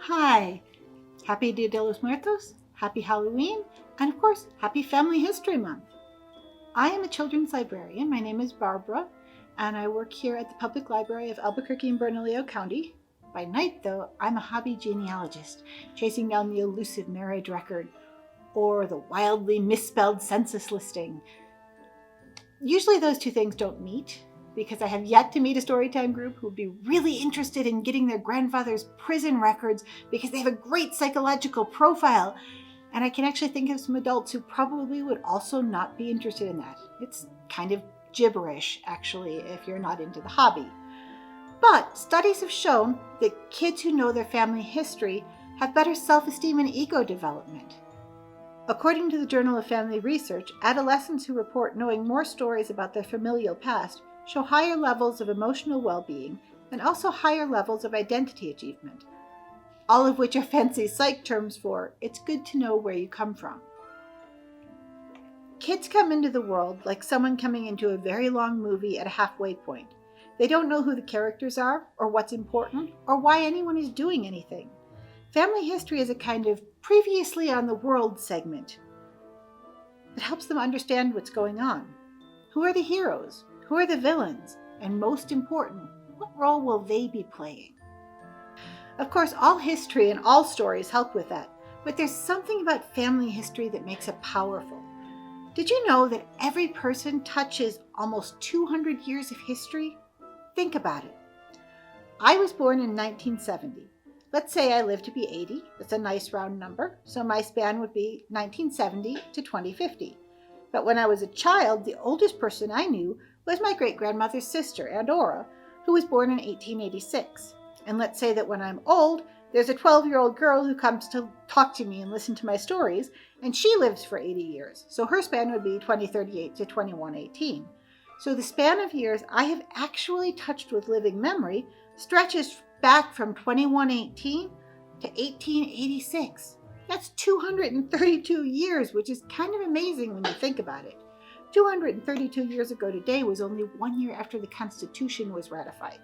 Hi, happy Dia de los Muertos, happy Halloween, and of course, happy Family History Month. I am a children's librarian. My name is Barbara, and I work here at the Public Library of Albuquerque and Bernalillo County. By night, though, I'm a hobby genealogist, chasing down the elusive marriage record or the wildly misspelled census listing. Usually those two things don't meet, because I have yet to meet a storytime group who would be really interested in getting their grandfather's prison records because they have a great psychological profile. And I can actually think of some adults who probably would also not be interested in that. It's kind of gibberish, actually, if you're not into the hobby. But studies have shown that kids who know their family history have better self-esteem and ego development. According to the Journal of Family Research, adolescents who report knowing more stories about their familial past show higher levels of emotional well-being and also higher levels of identity achievement, all of which are fancy psych terms for it's good to know where you come from. Kids come into the world like someone coming into a very long movie at a halfway point. They don't know who the characters are, or what's important, or why anyone is doing anything. Family history is a kind of previously on the world segment that helps them understand what's going on. Who are the heroes? Who are the villains? And most important, what role will they be playing? Of course, all history and all stories help with that, but there's something about family history that makes it powerful. Did you know that every person touches almost 200 years of history? Think about it. I was born in 1970. Let's say I live to be 80. That's a nice round number, so my span would be 1970 to 2050. But when I was a child, the oldest person I knew was my great-grandmother's sister, Aunt Ora, who was born in 1886. And let's say that when I'm old, there's a 12-year-old girl who comes to talk to me and listen to my stories, and she lives for 80 years. So her span would be 2038 to 2118. So the span of years I have actually touched with living memory stretches back from 2118 to 1886. That's 232 years, which is kind of amazing when you think about it. 232 years ago today was only 1 year after the Constitution was ratified.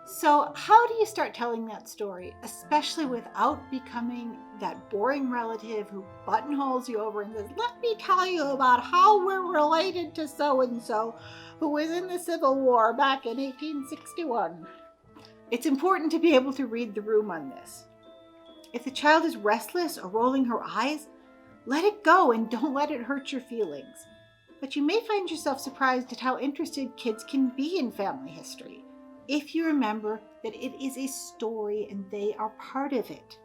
So how do you start telling that story, especially without becoming that boring relative who buttonholes you over and says, let me tell you about how we're related to so-and-so who was in the Civil War back in 1861? It's important to be able to read the room on this. If the child is restless or rolling her eyes, let it go and don't let it hurt your feelings. But you may find yourself surprised at how interested kids can be in family history, if you remember that it is a story and they are part of it.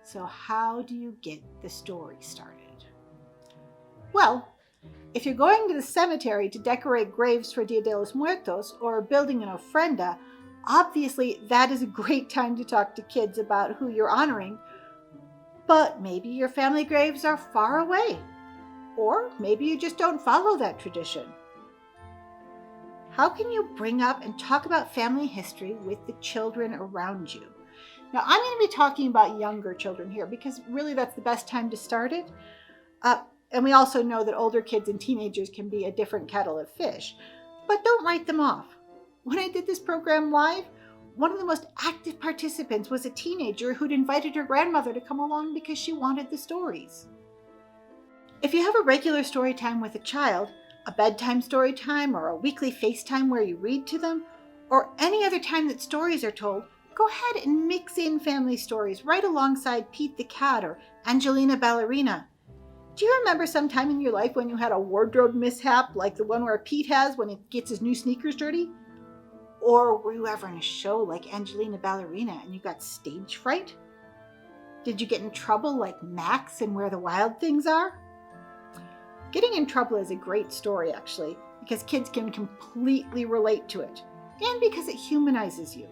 So how do you get the story started? Well, if you're going to the cemetery to decorate graves for Dia de los Muertos or building an ofrenda, obviously that is a great time to talk to kids about who you're honoring. But maybe your family graves are far away, or maybe you just don't follow that tradition. How can you bring up and talk about family history with the children around you? Now, I'm going to be talking about younger children here because really that's the best time to start it. And we also know that older kids and teenagers can be a different kettle of fish. But don't write them off. When I did this program live, one of the most active participants was a teenager who'd invited her grandmother to come along because she wanted the stories. If you have a regular story time with a child, a bedtime story time or a weekly FaceTime where you read to them, or any other time that stories are told, go ahead and mix in family stories right alongside Pete the Cat or Angelina Ballerina. Do you remember some time in your life when you had a wardrobe mishap like the one where Pete has when he gets his new sneakers dirty? Or were you ever in a show like Angelina Ballerina and you got stage fright? Did you get in trouble like Max in Where the Wild Things Are? Getting in trouble is a great story, actually, because kids can completely relate to it, and because it humanizes you.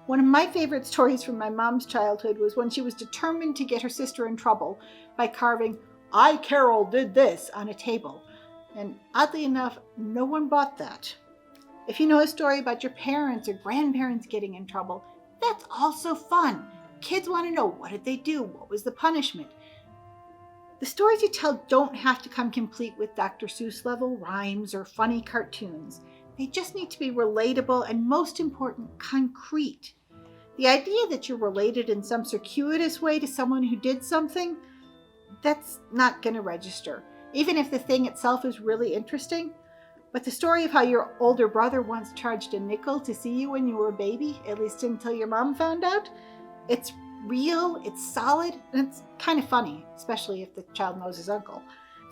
One of my favorite stories from my mom's childhood was when she was determined to get her sister in trouble by carving, "I, Carol, did this" on a table. And oddly enough, no one bought that. If you know a story about your parents or grandparents getting in trouble, that's also fun. Kids want to know, what did they do? What was the punishment? The stories you tell don't have to come complete with Dr. Seuss level rhymes or funny cartoons. They just need to be relatable and, most important, concrete. The idea that you're related in some circuitous way to someone who did something, that's not going to register, even if the thing itself is really interesting. But the story of how your older brother once charged a nickel to see you when you were a baby, at least until your mom found out, it's real, it's solid, and it's kind of funny, especially if the child knows his uncle.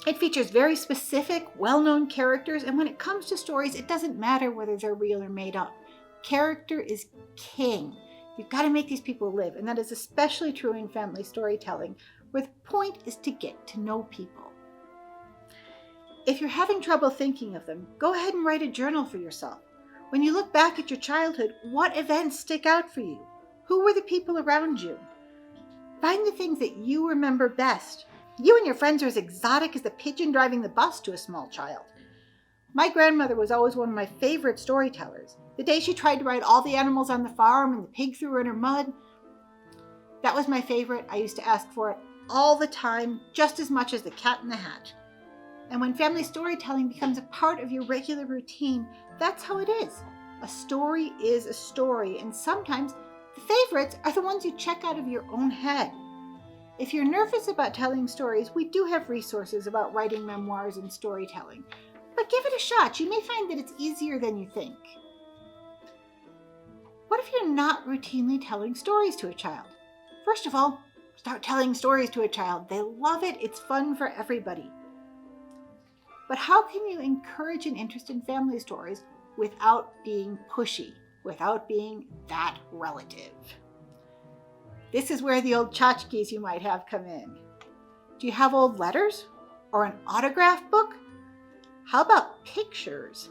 It features very specific, well-known characters, and when it comes to stories, it doesn't matter whether they're real or made up. Character is king. You've got to make these people live, and that is especially true in family storytelling, where the point is to get to know people. If you're having trouble thinking of them, go ahead and write a journal for yourself. When you look back at your childhood, what events stick out for you? Who were the people around you? Find the things that you remember best. You and your friends are as exotic as the pigeon driving the bus to a small child. My grandmother was always one of my favorite storytellers. The day she tried to ride all the animals on the farm and the pig threw her in her mud, that was my favorite. I used to ask for it all the time, just as much as the cat in the hat. And when family storytelling becomes a part of your regular routine, that's how it is. A story is a story, and sometimes the favorites are the ones you check out of your own head. If you're nervous about telling stories, we do have resources about writing memoirs and storytelling. But give it a shot. You may find that it's easier than you think. What if you're not routinely telling stories to a child? First of all, start telling stories to a child. They love it. It's fun for everybody. But how can you encourage an interest in family stories without being pushy, without being that relative? This is where the old tchotchkes you might have come in. Do you have old letters or an autograph book? How about pictures?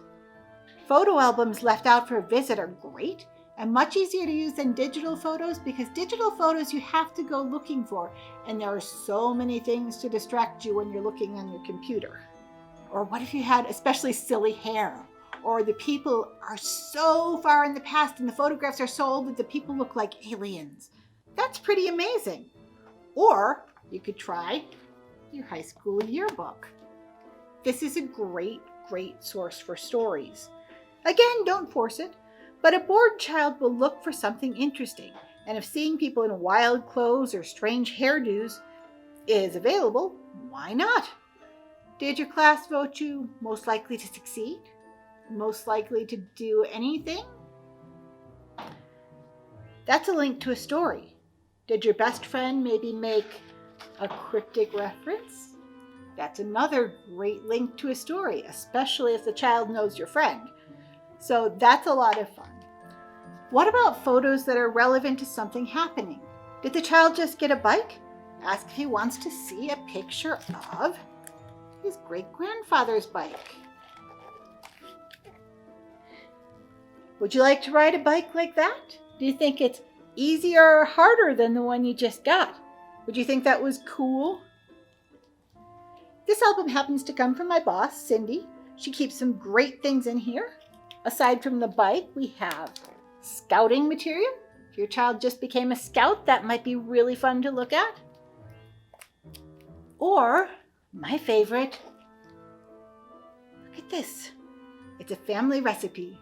Photo albums left out for a visit are great and much easier to use than digital photos, because digital photos you have to go looking for, and there are so many things to distract you when you're looking on your computer. Or what if you had especially silly hair? Or the people are so far in the past and the photographs are so old that the people look like aliens. That's pretty amazing. Or you could try your high school yearbook. This is a great source for stories. Again, don't force it, but a bored child will look for something interesting. And if seeing people in wild clothes or strange hairdos is available, why not? Did your class vote you most likely to succeed? Most likely to do anything? That's a link to a story. Did your best friend maybe make a cryptic reference? That's another great link to a story, especially if the child knows your friend. So that's a lot of fun. What about photos that are relevant to something happening? Did the child just get a bike? Ask if he wants to see a picture of his great-grandfather's bike. Would you like to ride a bike like that? Do you think it's easier or harder than the one you just got? Would you think that was cool? This album happens to come from my boss, Cindy. She keeps some great things in here. Aside from the bike, we have scouting material. If your child just became a scout, that might be really fun to look at. Or, my favorite, look at this. It's a family recipe.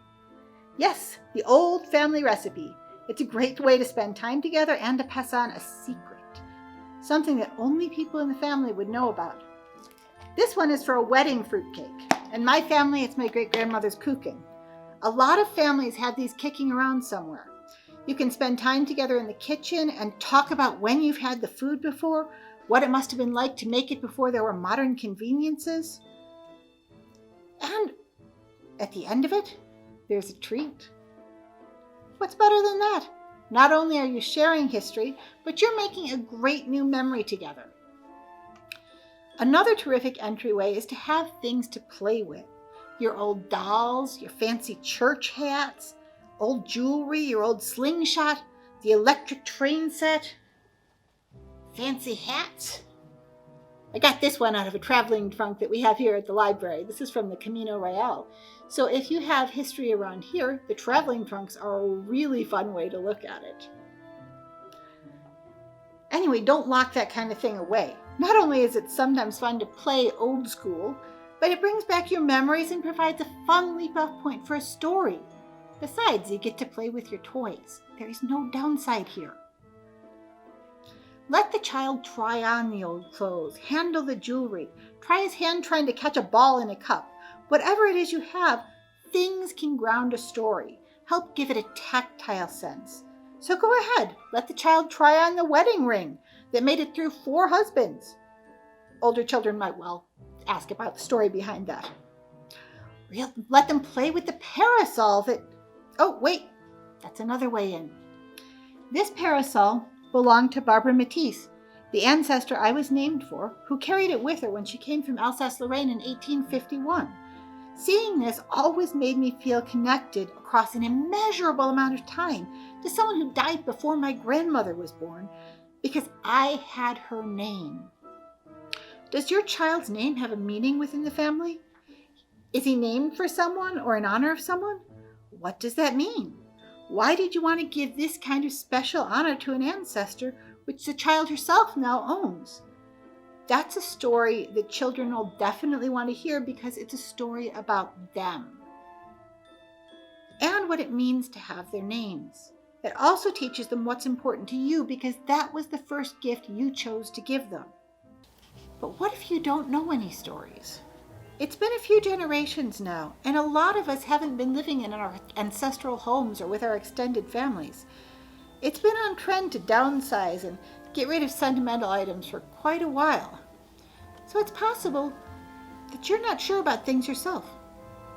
Yes, the old family recipe. It's a great way to spend time together and to pass on a secret. Something that only people in the family would know about. This one is for a wedding fruitcake. In my family, it's my great-grandmother's kuchen. A lot of families have these kicking around somewhere. You can spend time together in the kitchen and talk about when you've had the food before, what it must have been like to make it before there were modern conveniences. And at the end of it, there's a treat. What's better than that? Not only are you sharing history, but you're making a great new memory together. Another terrific entryway is to have things to play with. Your old dolls, your fancy church hats, old jewelry, your old slingshot, the electric train set, fancy hats. I got this one out of a traveling trunk that we have here at the library. This is from the Camino Real. So if you have history around here, the traveling trunks are a really fun way to look at it. Anyway, don't lock that kind of thing away. Not only is it sometimes fun to play old school, but it brings back your memories and provides a fun leap-off point for a story. Besides, you get to play with your toys. There is no downside here. Let the child try on the old clothes, handle the jewelry, try his hand trying to catch a ball in a cup. Whatever it is you have, things can ground a story, help give it a tactile sense. So go ahead, let the child try on the wedding ring that made it through 4 husbands. Older children might well ask about the story behind that. Let them play with the parasol that... Oh, wait, that's another way in. This parasol belonged to Barbara Matisse, the ancestor I was named for, who carried it with her when she came from Alsace-Lorraine in 1851. Seeing this always made me feel connected across an immeasurable amount of time to someone who died before my grandmother was born, because I had her name. Does your child's name have a meaning within the family? Is he named for someone or in honor of someone? What does that mean? Why did you want to give this kind of special honor to an ancestor which the child herself now owns? That's a story that children will definitely want to hear because it's a story about them and what it means to have their names. It also teaches them what's important to you because that was the first gift you chose to give them. But what if you don't know any stories? It's been a few generations now, and a lot of us haven't been living in our ancestral homes or with our extended families. It's been on trend to downsize and get rid of sentimental items for quite a while. So it's possible that you're not sure about things yourself.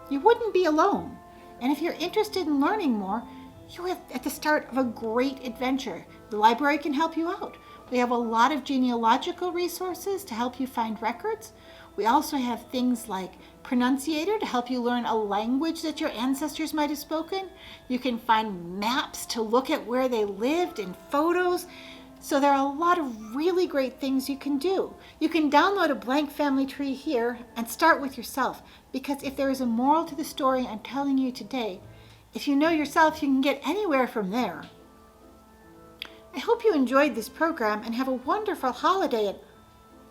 You wouldn't be alone. And if you're interested in learning more, you're at the start of a great adventure. The library can help you out. We have a lot of genealogical resources to help you find records. We also have things like Pronunciator to help you learn a language that your ancestors might have spoken. You can find maps to look at where they lived and photos. So there are a lot of really great things you can do. You can download a blank family tree here and start with yourself, because if there is a moral to the story I'm telling you today, if you know yourself, you can get anywhere from there. I hope you enjoyed this program and have a wonderful holiday. And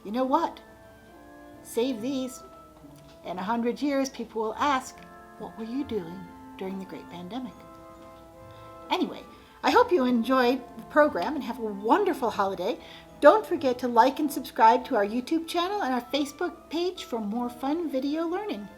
you know what? Save these. In 100 years, people will ask, what were you doing during the great pandemic? Anyway, I hope you enjoyed the program and have a wonderful holiday. Don't forget to like and subscribe to our YouTube channel and our Facebook page for more fun video learning.